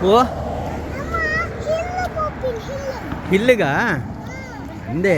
ఓ హిల్లుగా అందే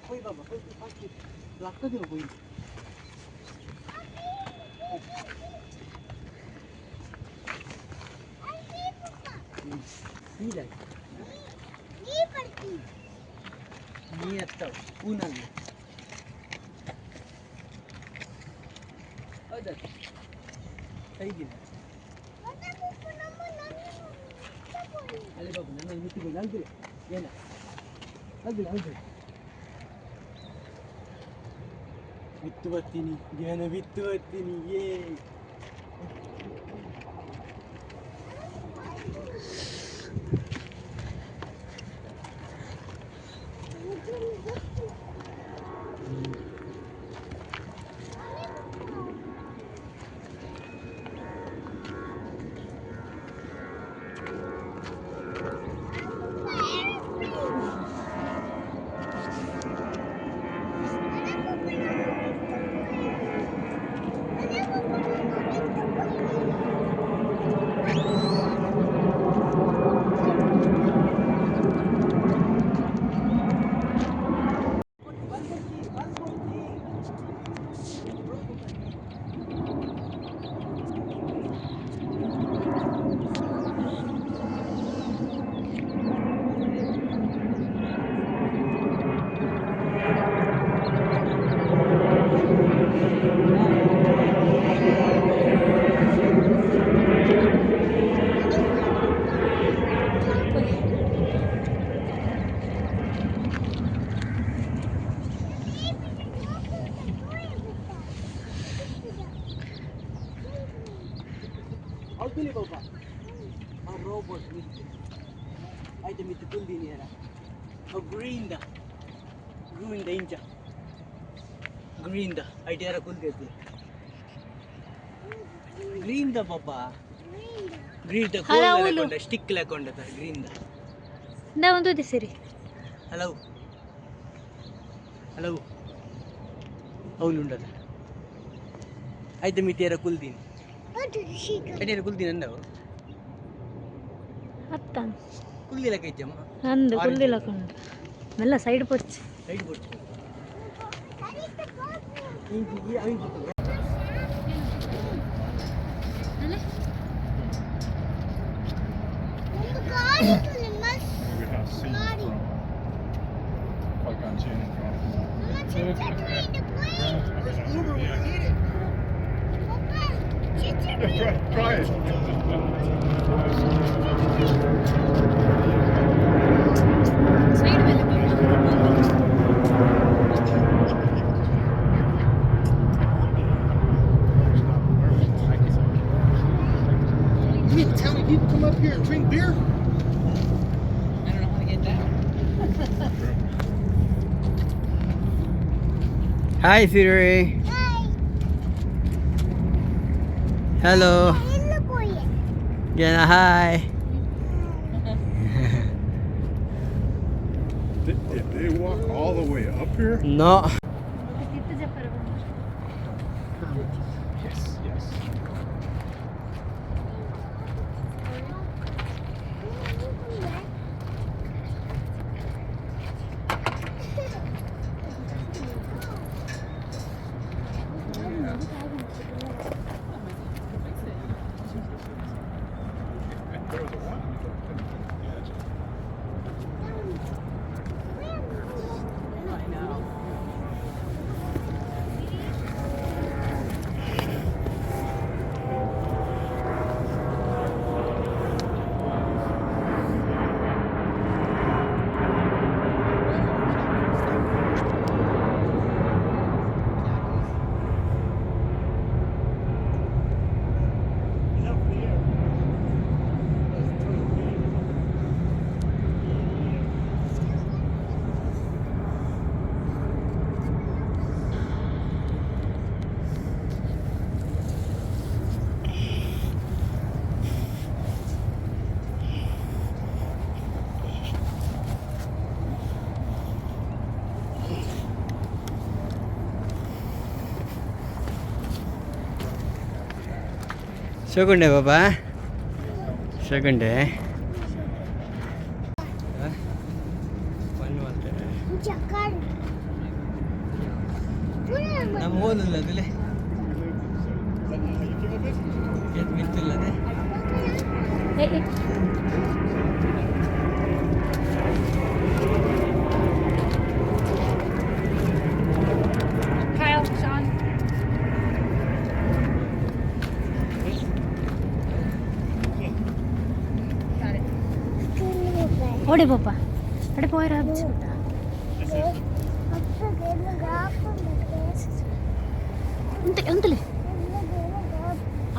పోయి బాబా పోయి ఫాస్ట్ లక్కది పోయి ನೀ ಎತ್ತವ ಹೂನಲ್ಲಿ ಹೌದಾ ಕೈಗಿಲ್ಲ ಅಲ್ಲಿ ಬಾಬು ನನ್ನ ಮುಟ್ಟಿಕೊಂಡು ಅಲ್ದಿಲ್ಲ ಏನ ಅಲ್ದಿಲ್ಲ ಅಲ್ದಿಲ್ಲ ಬಿತ್ತು ಬರ್ತೀನಿ ಜ್ಞಾನ ಬಿತ್ತು ಬರ್ತೀನಿ ಏ Alkuli baba. A robot with item with the building here. A green da. Green da inja. Green da. Idea ra kul deti. Green da baba. Green da gold lekonda stick lekonda da green da. Da ಒಂದು ದಿಸರಿ. Hello. Hello. ಅವಲುಂಡದ. Item itera kul din. Idea ra kul din andaw. ಹತ್ತಂ ಕುಲ್ದಿಲ ಕೈತಮ್ಮ ನಂದು ಕುಲ್ದಿಲ್ಲ ಕೊಂಡು ಮೆಲ್ಲ side ಪೊಚ್ಚು side ಪೊಚ್ಚು Try it. You mean to tell me people come up here and drink beer? I don't know how to get down. Hi, Siri. Hi. Hello. Hello, boy. Jana, hi. Did they walk all the way up here? No. Yes, yes. There was a one. I know. Second day, Papa. Second day. One more day. Chakar. ನಮ್ಮ ಹೋಲಲ್ಲ ಅದಲ್ಲೇ ಎದ್ದು ಮಿಂತಿಲ್ಲ ಅದೇ Kyle, Sean. Got it. ഓടി പോപ്പ അവിടെ പോയാ ఉంటలే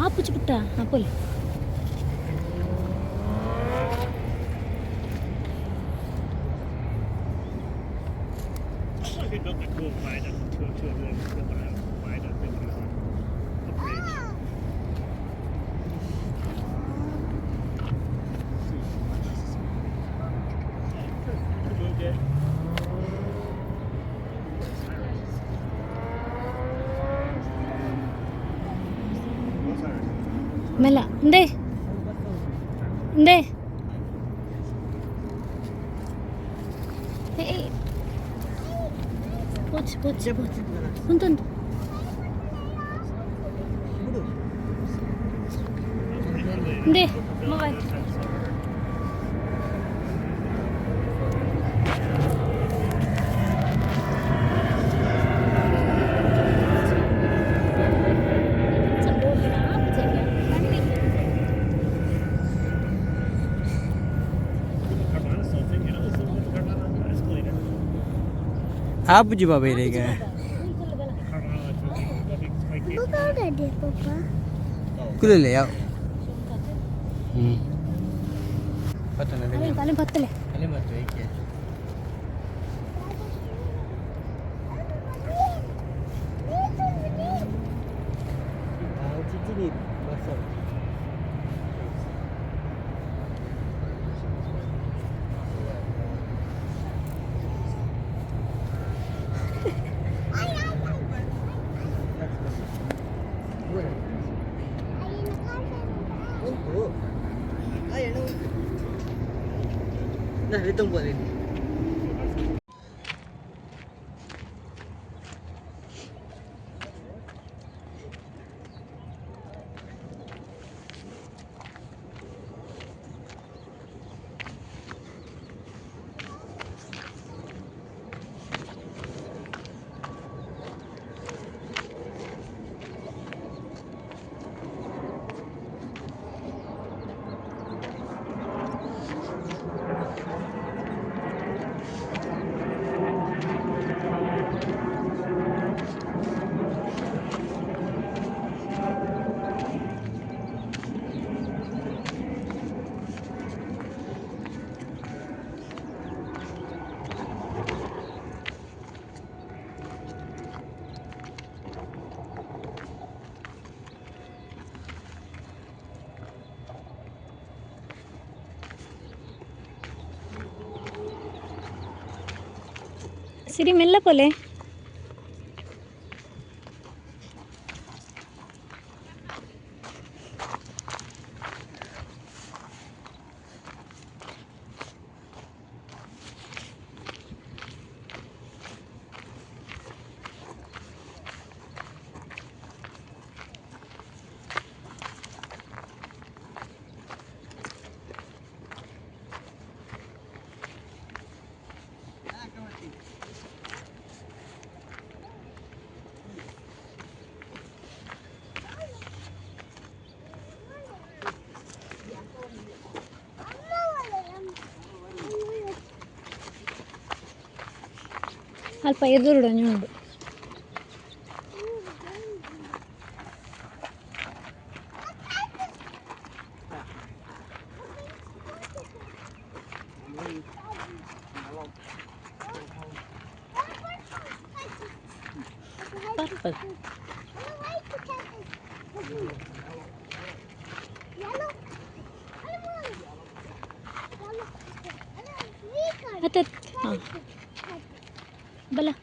ఆపుచ్చు పుట్ట ఆపోలే మెల్ల ఉందే ఉందే పోచ్చు పోచ్చు పోచ్చు ఉంటుంది ఉందే మొబైల్ ಆಪುಜಿ ಬಾಬಾ ಈಗ ಕುಲಲ್ಲ ಯಾವ ಪತ್ತನೆ ಕಾಲಿ ಬತ್ತಲೆ ಅಲ್ಲಿ ಮತ್ತು ಏಕೆ ಚಿಚ್ಚಿ ನೀರು bus Nah, hitung buat ini. ಸಿರಿ ಮೆಲ್ಲ ಪೋಲೆ. ಅಲ್ಪ ಎದುರುಡು ಉಂಡು. Purple. Atat. Ah. Bala.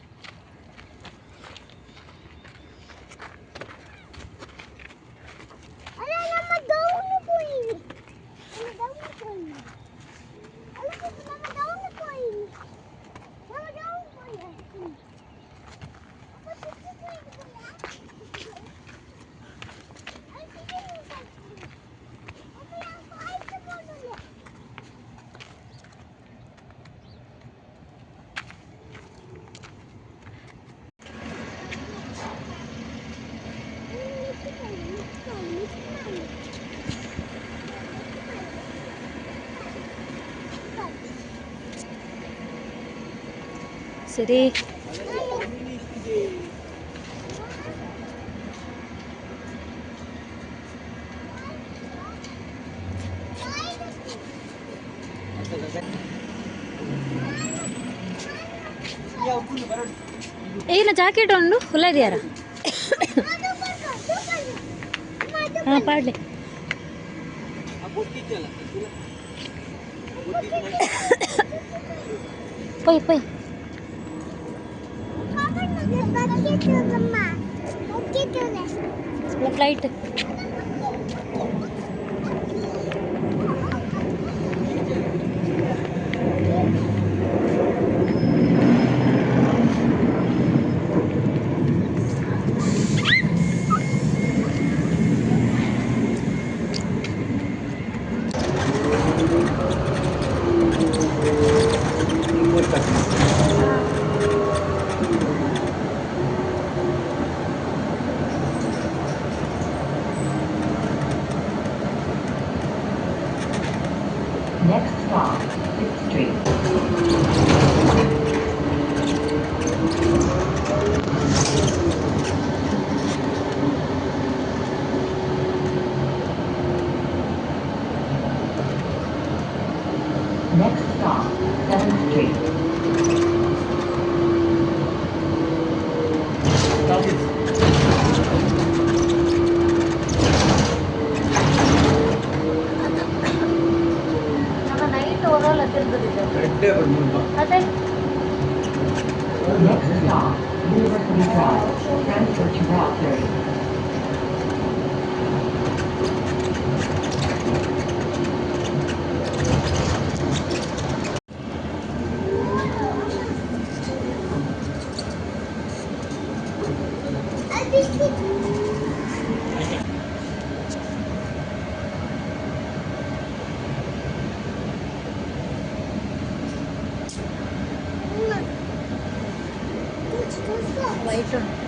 ಸರಿ. ಇಲ್ಲ ಜಾಕೆಟ್ ಉಂಡು ಹುಲ್ಲದಿಯಾರ. ಹಾಂ ಪಾಡ್ಲೆ ಪೊಯ್ ಪೊಯ್ flight. Next stop, 6th Street. Next stop, 7th Street. ಅದೇ next stop, University Drive. Transfer to Route 30. White ಉಂಟು.